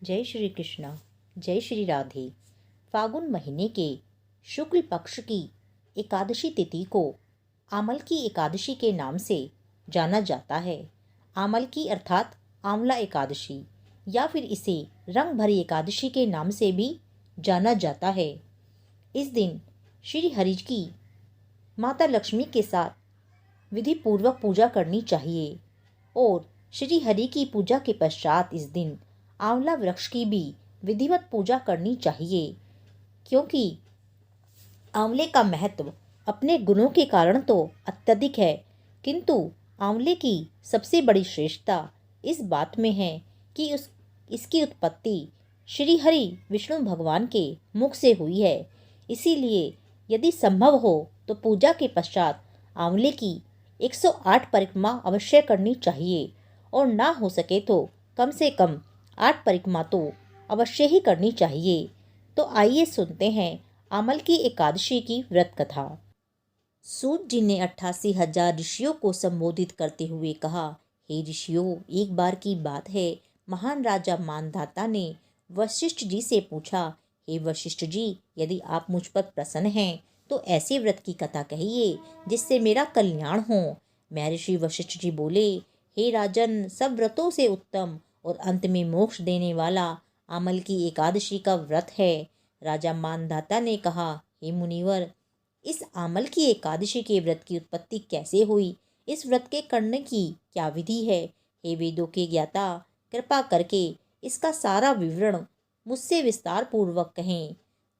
जय श्री कृष्ण। जय श्री राधे। फागुन महीने के शुक्ल पक्ष की एकादशी तिथि को आमल की एकादशी के नाम से जाना जाता है। आमल की अर्थात आंवला एकादशी या फिर इसे रंग भरी एकादशी के नाम से भी जाना जाता है। इस दिन श्री हरि की माता लक्ष्मी के साथ विधि पूर्वक पूजा करनी चाहिए और श्री हरि की पूजा के पश्चात इस दिन आंवला वृक्ष की भी विधिवत पूजा करनी चाहिए, क्योंकि आंवले का महत्व अपने गुणों के कारण तो अत्यधिक है, किंतु आंवले की सबसे बड़ी श्रेष्ठता इस बात में है कि इसकी उत्पत्ति श्री हरि विष्णु भगवान के मुख से हुई है। इसीलिए यदि संभव हो तो पूजा के पश्चात आंवले की 108 परिक्रमा अवश्य करनी चाहिए और ना हो सके तो कम से कम 8 परिक्रमा तो अवश्य ही करनी चाहिए। तो आइए सुनते हैं आमल की एकादशी की व्रत कथा। सूत जी ने 88,000 ऋषियों को संबोधित करते हुए कहा, हे ऋषियों, एक बार की बात है, महान राजा मानधाता ने वशिष्ठ जी से पूछा, हे वशिष्ठ जी, यदि आप मुझ पर प्रसन्न हैं तो ऐसे व्रत की कथा कहिए जिससे मेरा कल्याण हो। महर्षि वशिष्ठ जी बोले, हे राजन, सब व्रतों से उत्तम और अंत में मोक्ष देने वाला आमल की एकादशी का व्रत है। राजा मानधाता ने कहा, हे मुनिवर, इस आमल की एकादशी के व्रत की उत्पत्ति कैसे हुई? इस व्रत के करने की क्या विधि है? हे वेदों के ज्ञाता, कृपा करके इसका सारा विवरण मुझसे विस्तार पूर्वक कहें।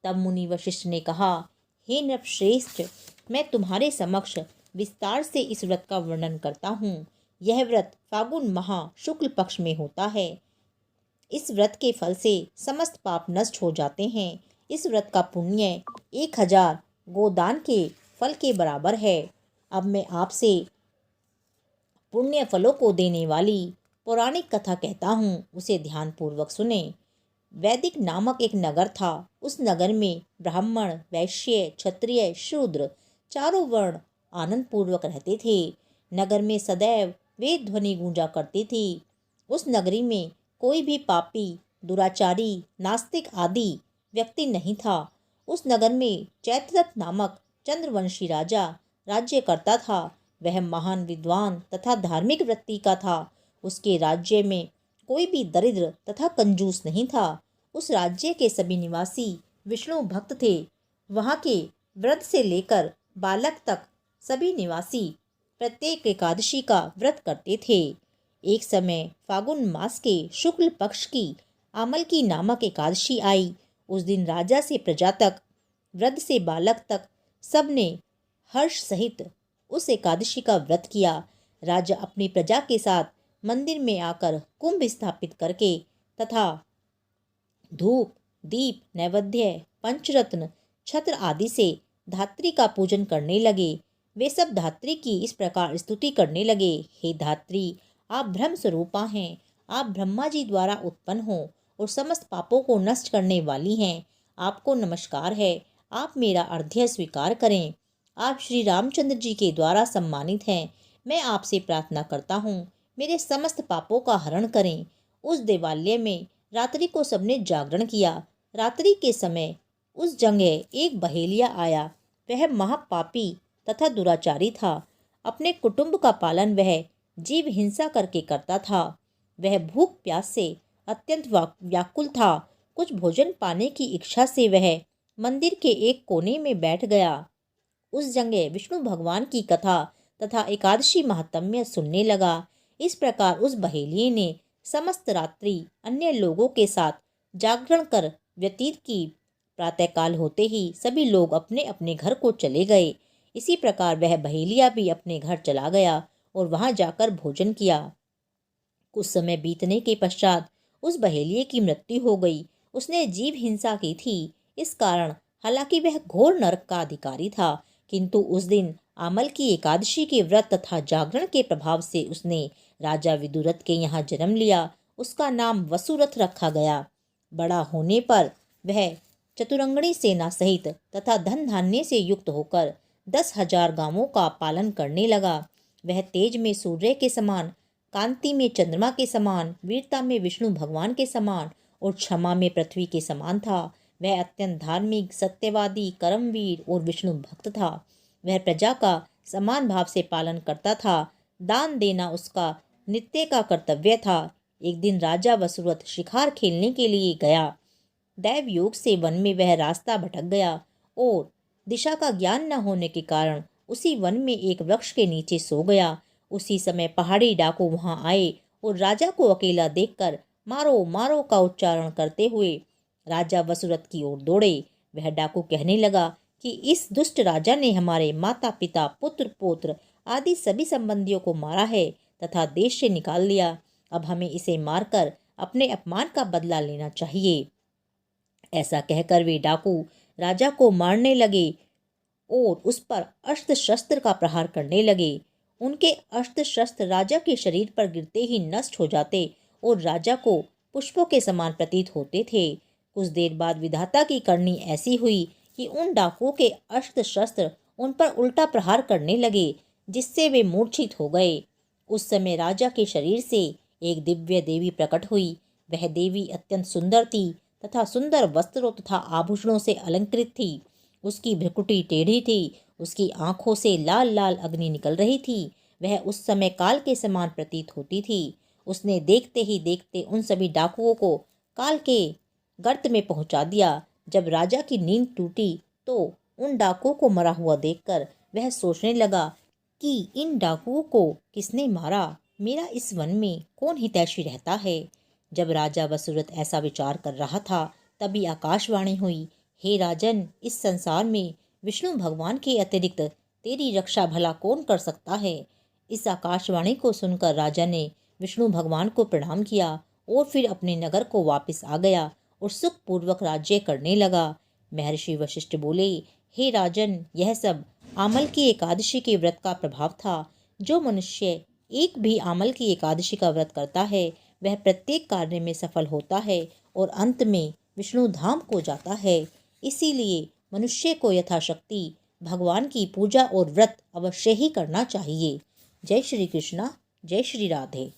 तब मुनि वशिष्ठ ने कहा, हे नृपश्रेष्ठ, मैं तुम्हारे समक्ष विस्तार से इस व्रत का वर्णन करता हूँ। यह व्रत फागुन माह शुक्ल पक्ष में होता है। इस व्रत के फल से समस्त पाप नष्ट हो जाते हैं। इस व्रत का पुण्य 1000 गोदान के फल के बराबर है। अब मैं आपसे पुण्य फलों को देने वाली पौराणिक कथा कहता हूँ, उसे ध्यान पूर्वक सुने। वैदिक नामक एक नगर था। उस नगर में ब्राह्मण, वैश्य, क्षत्रिय, शूद्र चारों वर्ण आनंद पूर्वक रहते थे। नगर में सदैव वेद ध्वनि गूंजा करती थी। उस नगरी में कोई भी पापी, दुराचारी, नास्तिक आदि व्यक्ति नहीं था। उस नगर में चैत्ररथ नामक चंद्रवंशी राजा राज्य करता था। वह महान विद्वान तथा धार्मिक वृत्ति का था। उसके राज्य में कोई भी दरिद्र तथा कंजूस नहीं था। उस राज्य के सभी निवासी विष्णु भक्त थे। वहाँ के वृद्ध से लेकर बालक तक सभी निवासी प्रत्येक एकादशी का व्रत करते थे। एक समय फागुन मास के शुक्ल पक्ष की आमल की नामक एकादशी आई। उस दिन राजा से प्रजा तक, वृद्ध से बालक तक सबने हर्ष सहित उस एकादशी का व्रत किया। राजा अपनी प्रजा के साथ मंदिर में आकर कुंभ स्थापित करके तथा धूप, दीप, नैवेद्य, पंचरत्न, छत्र आदि से धात्री का पूजन करने लगे। वे सब धात्री की इस प्रकार स्तुति करने लगे, हे धात्री, आप ब्रह्म स्वरूपा हैं। आप ब्रह्मा जी द्वारा उत्पन्न हो और समस्त पापों को नष्ट करने वाली हैं। आपको नमस्कार है। आप मेरा अर्घ्य स्वीकार करें। आप श्री रामचंद्र जी के द्वारा सम्मानित हैं। मैं आपसे प्रार्थना करता हूँ, मेरे समस्त पापों का हरण करें। उस देवालय में रात्रि को सबने जागरण किया। रात्रि के समय उस जगह एक बहेलिया आया। वह महापापी तथा दुराचारी था। अपने कुटुंब का पालन वह जीव हिंसा करके करता था। वह भूख प्यास से अत्यंत व्याकुल था। कुछ भोजन पाने की इच्छा से वह मंदिर के एक कोने में बैठ गया। उस जगह विष्णु भगवान की कथा तथा एकादशी महात्म्य सुनने लगा। इस प्रकार उस बहेलिये ने समस्त रात्रि अन्य लोगों के साथ जागरण कर व्यतीत की। प्रातःकाल होते ही सभी लोग अपने अपने घर को चले गए। इसी प्रकार वह बहेलिया भी अपने घर चला गया और वहां जाकर भोजन किया। कुछ समय बीतने के पश्चात उस बहेलिये की मृत्यु हो गई। उसने जीव हिंसा की थी। इस कारण हालांकि वह घोर नरक का अधिकारी था, किंतु उस दिन आमल की एकादशी के व्रत तथा जागरण के प्रभाव से उसने राजा विदुरथ के यहाँ जन्म लिया। उसका नाम वसुरथ रखा गया। बड़ा होने पर वह चतुरंगणी सेना सहित तथा धन धान्य से युक्त होकर 10,000 गांवों का पालन करने लगा। वह तेज में सूर्य के समान, कांति में चंद्रमा के समान, वीरता में विष्णु भगवान के समान और क्षमा में पृथ्वी के समान था। वह अत्यंत धार्मिक, सत्यवादी, कर्मवीर और विष्णु भक्त था। वह प्रजा का समान भाव से पालन करता था। दान देना उसका नित्य का कर्तव्य था। एक दिन राजा वसुरथ शिकार खेलने के लिए गया। दैव योग से वन में वह रास्ता भटक गया और दिशा का ज्ञान न होने के कारण उसी वन में एक वृक्ष के नीचे सो गया। उसी समय पहाड़ी डाकू वहां आए और राजा को अकेला देखकर मारो मारो का उच्चारण करते हुए राजा वसुरथ की ओर दौड़े। वह डाकू कहने लगा कि इस दुष्ट राजा ने हमारे माता पिता, पुत्र पौत्र आदि सभी संबंधियों को मारा है तथा देश से निकाल लिया। अब हमें इसे मारकर अपने अपमान का बदला लेना चाहिए। ऐसा कहकर वे डाकू राजा को मारने लगे और उस पर अस्त्र शस्त्र का प्रहार करने लगे। उनके अस्त्र शस्त्र राजा के शरीर पर गिरते ही नष्ट हो जाते और राजा को पुष्पों के समान प्रतीत होते थे। कुछ देर बाद विधाता की करनी ऐसी हुई कि उन डाकुओं के अस्त्र शस्त्र उन पर उल्टा प्रहार करने लगे, जिससे वे मूर्छित हो गए। उस समय राजा के शरीर से एक दिव्य देवी प्रकट हुई। वह देवी अत्यंत सुंदर थी तथा सुंदर वस्त्रों तथा आभूषणों से अलंकृत थी। उसकी भ्रुकुटी टेढ़ी थी। उसकी आंखों से लाल लाल अग्नि निकल रही थी। वह उस समय काल के समान प्रतीत होती थी। उसने देखते ही देखते उन सभी डाकुओं को काल के गर्त में पहुंचा दिया। जब राजा की नींद टूटी तो उन डाकुओं को मरा हुआ देखकर वह सोचने लगा कि इन डाकुओं को किसने मारा, मेरा इस वन में कौन हितैषी रहता है। जब राजा वसुरथ ऐसा विचार कर रहा था तभी आकाशवाणी हुई, हे राजन, इस संसार में विष्णु भगवान के अतिरिक्त तेरी रक्षा भला कौन कर सकता है। इस आकाशवाणी को सुनकर राजा ने विष्णु भगवान को प्रणाम किया और फिर अपने नगर को वापस आ गया और सुखपूर्वक राज्य करने लगा। महर्षि वशिष्ठ बोले, हे राजन, यह सब आमल की एकादशी के व्रत का प्रभाव था। जो मनुष्य एक भी आमल की एकादशी का व्रत करता है वह प्रत्येक कार्य में सफल होता है और अंत में विष्णु धाम को जाता है। इसीलिए मनुष्य को यथाशक्ति भगवान की पूजा और व्रत अवश्य ही करना चाहिए। जय श्री कृष्णा, जय श्री राधे।